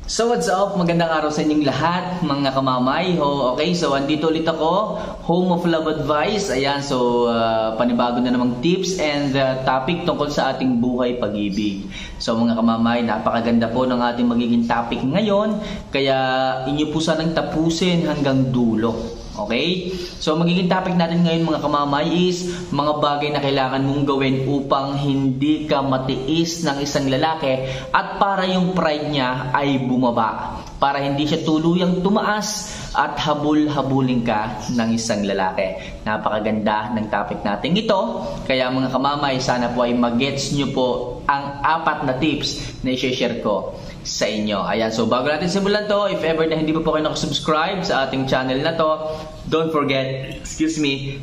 So what's up? Magandang araw sa inyong lahat, mga kamamay. Okay, so andito ulit ako, Home of Love Advice. Ayan, so panibago na namang tips and topic tungkol sa ating buhay pag-ibig. So mga kamamay, napakaganda po ng ating magiging topic ngayon. Kaya inyo po sanang tapusin hanggang dulo. Okay? So magiging topic natin ngayon mga kamamay is mga bagay na kailangan mong gawin upang hindi ka matiis ng isang lalaki at para yung pride niya ay bumaba. Para hindi siya tuluyang tumaas at habul-habulin ka ng isang lalaki. Napakaganda ng topic natin ito. Kaya mga kamamay, sana po ay mag-gets nyo po ang 4 na tips na i-share ko sa inyo. Ayan, so bago natin simulan to, if ever na hindi pa po kayo nakasubscribe sa ating channel na to, don't forget,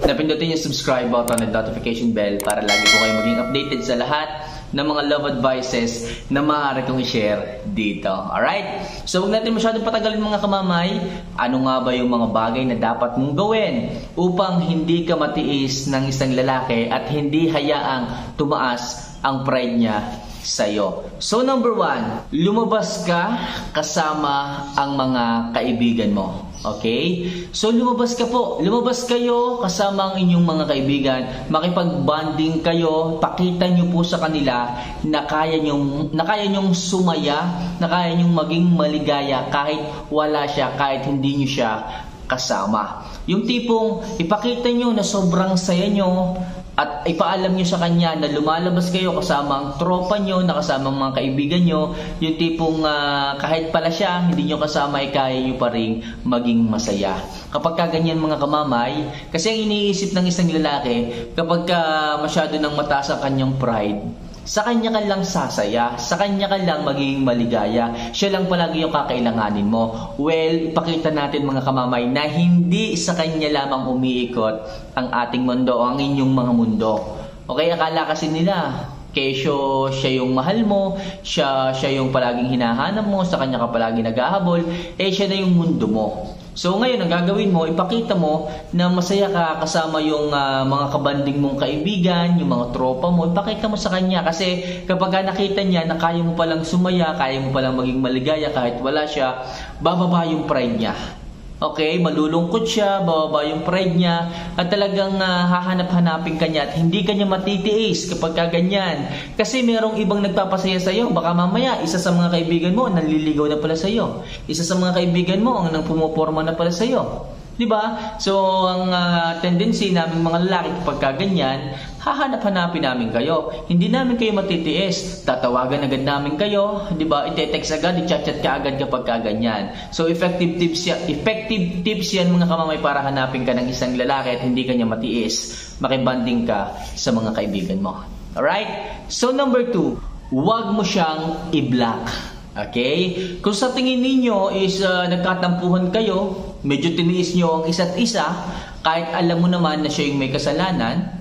na pindutin yung subscribe button and notification bell para lagi po kayo maging updated sa lahat ng mga love advices na maaari kong i-share dito. Alright? So huwag natin masyadong patagalin mga kamamay. Ano nga ba yung mga bagay na dapat mong gawin upang hindi ka matiis ng isang lalaki at hindi hayaang tumaas ang pride niya sa'yo? So number 1, lumabas ka kasama ang mga kaibigan mo. Okay? So lumabas ka po. Lumabas kayo kasama ang inyong mga kaibigan. Makipag-bonding kayo. Pakita nyo po sa kanila na kaya nyong sumaya, na kaya nyong maging maligaya kahit wala siya, kahit hindi nyo siya kasama. Yung tipong ipakita nyo na sobrang saya nyo at ipaalam nyo sa kanya na lumalabas kayo kasama ang tropa nyo, na kasama ang mga kaibigan nyo. Yung tipong kahit pala siya, hindi nyo kasama, ay kaya nyo pa rin maging masaya. Kapag kaganyan mga kamamay, kasi ang iniisip ng isang lalaki, kapag masyado nang mataas ang kanyang pride, sa kanya ka lang sasaya, sa kanya ka lang magiging maligaya, siya lang palagi yung kakailanganin mo. Well, ipakita natin mga kamamay na hindi sa kanya lamang umiikot ang ating mundo o ang inyong mga mundo. Okay, akala kasi nila, kesyo siya yung mahal mo, siya yung palaging hinahanap mo, sa kanya ka palagi naghahabol, siya na yung mundo mo. So ngayon, ang gagawin mo, ipakita mo na masaya ka kasama yung mga kabanding mong kaibigan, yung mga tropa mo. Ipakita mo sa kanya kasi kapag nakita niya na kaya mo palang sumaya, kaya mo palang maging maligaya kahit wala siya, bababa yung pride niya. Okay, malulungkot siya, bababa yung pride niya, at talagang hahanap-hanapin ka niya at hindi ka niya matitiis kapag kaganyan. Kasi merong ibang nagpapasaya sa iyo. Baka mamaya, isa sa mga kaibigan mo nanliligaw na pala sa iyo. Isa sa mga kaibigan mo ang nang pumoporma na pala sa iyo. Diba? So, ang tendency namin mga lalaki kapag kaganyan, hahanap-hanapin namin kayo. Hindi namin kayo matitiis. Tatawagan agad namin kayo. Diba? Ite-text agad, i-chat-chat ka agad kapag kaganyan. So, effective tips yan mga kamamay para hanapin ka ng isang lalaki at hindi ka niya matiis. Makibanding ka sa mga kaibigan mo. Alright? So, number 2, huwag mo siyang i-block. Okay? Kung sa tingin ninyo is nagkatampuhan kayo, medyo tiniis nyo ang isa't isa, kahit alam mo naman na siya yung may kasalanan,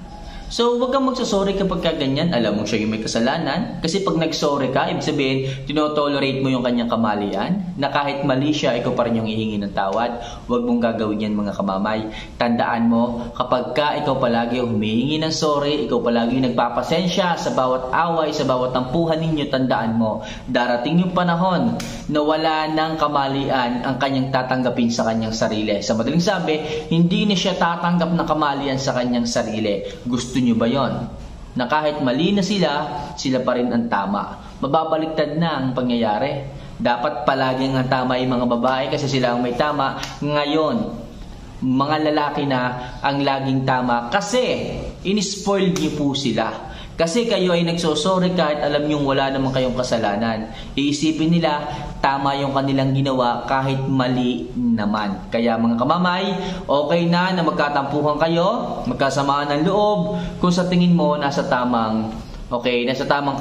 so huwag kang magsasorry kapag kaganyan, alam mo siya yung may kasalanan. Kasi pag nagsorry ka, ibig sabihin, tinotolerate mo yung kanyang kamalian, na kahit mali siya, ikaw pa rin yung hihingi ng tawad. Huwag mong gagawin yan mga kamamay. Tandaan mo, kapag ikaw palagi yung humihingi ng sorry, ikaw palagi yung nagpapasensya sa bawat away, sa bawat tampuhan ninyo, tandaan mo, darating yung panahon na wala ng kamalian ang kanyang tatanggapin sa kanyang sarili. Sa madaling sabi, hindi na siya tatanggap ng kamalian sa kanyang sarili. Gusto nyo ba yon? Na kahit mali na sila pa rin ang tama. Mababaliktad na ang pangyayari. Dapat palaging ang tama yung mga babae kasi sila ang may tama. Ngayon, mga lalaki na ang laging tama kasi in-spoil niyo po sila. Kasi kayo ay nagsosorry kahit alam nyo wala naman kayong kasalanan. Iisipin nila, tama yung kanilang ginawa kahit mali naman. Kaya mga kamamay, okay na magkatampuhan kayo, magkasamaan ng loob, kung sa tingin mo nasa tamang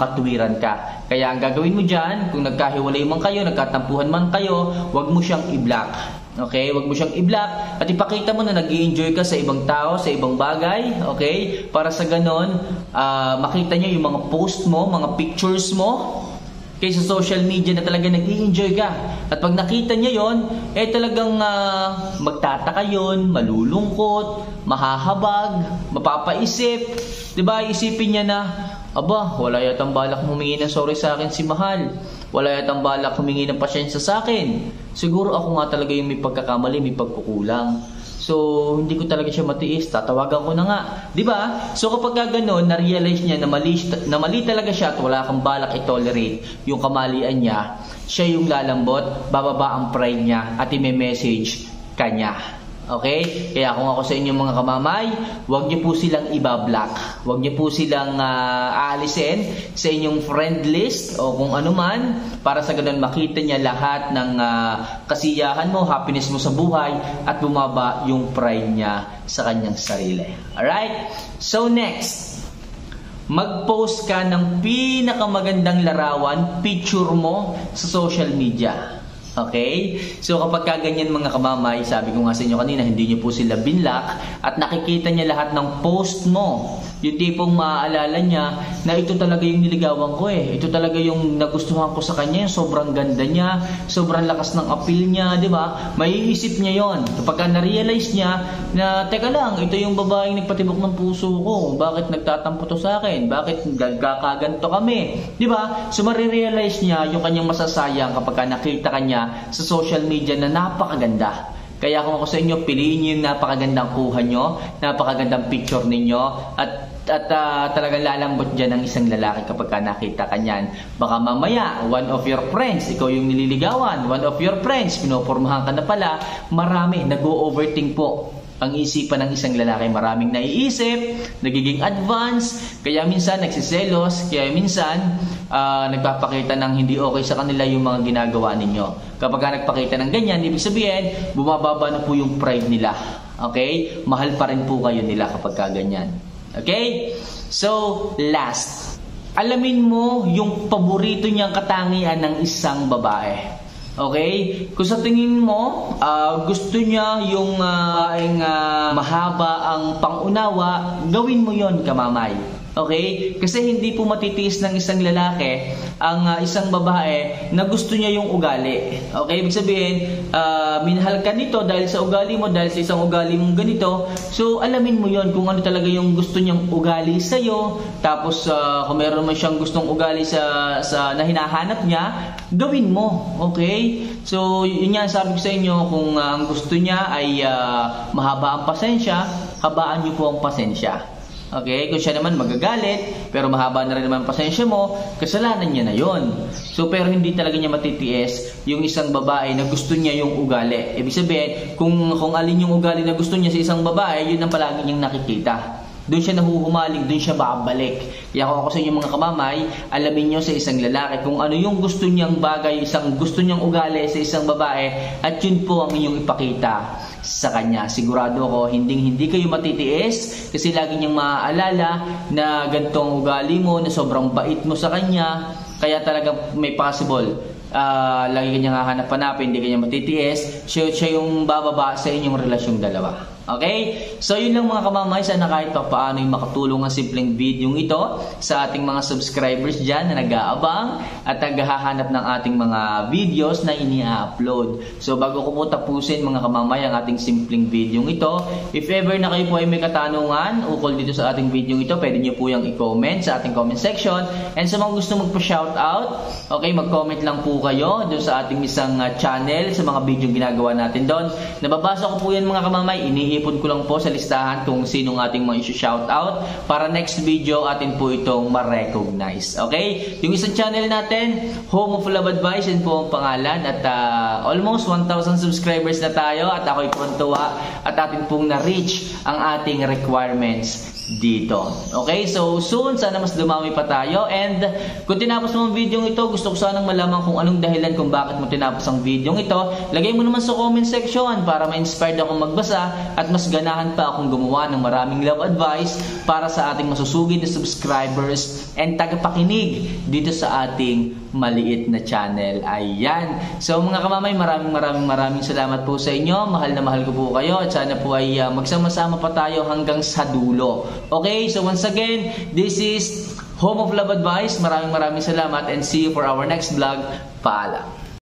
katuwiran ka. Kaya ang gagawin mo dyan, kung nagkahiwalay man kayo, nagkatampuhan man kayo, huwag mo siyang i-block. Okay, wag mo siyang i-block at ipakita mo na nag-i-enjoy ka sa ibang tao, sa ibang bagay, okay? Para sa ganon, makita niyo yung mga post mo, mga pictures mo, okay, sa social media na talaga nag-i-enjoy ka. At pag nakita niya yon, talagang magtataka yon, malulungkot, mahahabag, mapapaisip, 'di ba? Isipin niya na, Aba, wala yatang balak humingi ng sorry sa akin si Mahal. Wala yatang balak humingi ng pasyensya sa akin. Siguro ako nga talaga yung may pagkakamali, may pagkukulang. So, hindi ko talaga siya matiis. Tatawagan ko na nga. Diba? So, kapag gano'n, na-realize niya na mali talaga siya at wala kang balak i-tolerate yung kamalian niya, siya yung lalambot, bababa ang pride niya at i-message kanya. Okay? Kaya kung ako sa inyo mga kamamay, huwag niyo po silang ibablock. Huwag niyo po silang aalisin sa inyong friend list o kung ano man, para sa ganun makita niya lahat ng kasiyahan mo, happiness mo sa buhay at bumaba yung pride niya sa kanyang sarili. Alright? So next, mag-post ka ng pinakamagandang larawan, picture mo sa social media. Okay? So kapag ganyan mga kamamay, sabi ko nga sa inyo kanina, hindi nyo po sila binlock at nakikita niya lahat ng post mo. Yung tipong maaalala niya na ito talaga yung niligawan ko eh. Ito talaga yung nagustuhan ko sa kanya, yung sobrang ganda niya, sobrang lakas ng appeal niya, di ba? Maiisip niya yon. Kapag na-realize niya na, teka lang, ito yung babaeng nagpatibok ng puso ko. Bakit nagtatampo to sa akin? Bakit gagaganto kami? Di ba? So marirealize niya yung kanyang masasayang kapag nakita kanya sa social media na napakaganda. Kaya kung ako sa inyo, piliin niyo yung napakagandang kuha nyo, napakagandang picture ninyo, at talagang lalambot dyan ng isang lalaki kapag nakita kanyan. Baka mamaya, one of your friends, ikaw yung nililigawan, one of your friends, pinopormahan ka na pala, marami, nag-o-overthink po ang isipan ng isang lalaki. Maraming naiisip, nagiging advance, kaya minsan nagsiselos, kaya minsan nagpapakita ng hindi okay sa kanila yung mga ginagawa ninyo. Kapag nagpakita ng ganyan, ibig sabihin, bumababa na po yung pride nila. Okay? Mahal pa rin po kayo nila kapag ganyan. Okay? So, last. Alamin mo yung paborito niyang katangian ng isang babae. Okay? Kung sa tingin mo, gusto niya yung mahaba ang pangunawa, gawin mo yon kamamay. Okay? Kasi hindi po matitiis ng isang lalaki ang isang babae na gusto niya yung ugali. Okay? Ibig sabihin, minahal ka nito dahil sa ugali mo, dahil sa isang ugali mong ganito. So, alamin mo yon kung ano talaga yung gusto niyang ugali sa'yo. Tapos, kung meron man siyang gustong ugali sa na hinahanap niya, gawin mo. Okay? So, yun yan sabi ko sa inyo, kung ang gusto niya ay mahaba ang pasensya, habaan niyo po ang pasensya. Okay? Kung siya naman magagalit, pero mahaba na rin naman pasensya mo, kasalanan niya na yon. So, pero hindi talaga niya matitiis yung isang babae na gusto niya yung ugali. Ibig sabihin, kung alin yung ugali na gusto niya sa isang babae, yun ang palagi niyang nakikita. Doon siya nahuhumaling, doon siya babalik. Kaya kung ako sa inyo mga kamamay, alamin nyo sa isang lalaki kung ano yung gusto niyang bagay, gusto niyang ugali sa isang babae, at yun po ang inyong ipakita sa kanya. Sigurado ako, hindi kayo matitiis kasi lagi niyang maaalala na ganitong ugali mo, na sobrang bait mo sa kanya, kaya talaga may possible. Lagi kanyang hahanap-hanapin, hindi kanya matitiis, siya yung bababa sa inyong relasyong dalawa. Okay? So yun lang mga kamamay, sana kahit pa paano yung makatulong ang simpleng video ito sa ating mga subscribers dyan na nag-aabang at naghahanap ng ating mga videos na ini-upload. So bago ko po tapusin mga kamamay ang ating simpleng video ito, if ever na kayo po ay may katanungan ukol dito sa ating video ito, pwede nyo po yung i-comment sa ating comment section. And sa mga gusto magpa-shoutout, okay, mag-comment lang po kayo doon sa ating isang channel, sa mga video ginagawa natin doon. Nababasa ko po yan mga kamamay, iniipon ko lang po sa listahan kung sinong ating mga isi-shoutout para next video atin po itong ma-recognize. Okay? Yung isang channel natin, Home of Love Advice, yun po ang pangalan, at almost 1,000 subscribers na tayo at ako'y tuwa at atin pong na-reach ang ating requirements dito. Okay? So, soon, sana mas dumami pa tayo. And kung tinapos mo ang video ito, gusto ko sanang malaman kung anong dahilan kung bakit mo tinapos ang video ito. Lagay mo naman sa comment section para ma-inspired akong magbasa at mas ganahan pa akong gumawa ng maraming love advice para sa ating masusugid na subscribers and tagapakinig dito sa ating maliit na channel. Ayan. So, mga kamamay, maraming salamat po sa inyo. Mahal na mahal ko po kayo at sana po ay magsama-sama pa tayo hanggang sa dulo. Okay, so once again, this is Home of Love Advice. Maraming salamat and see you for our next vlog. Paalam.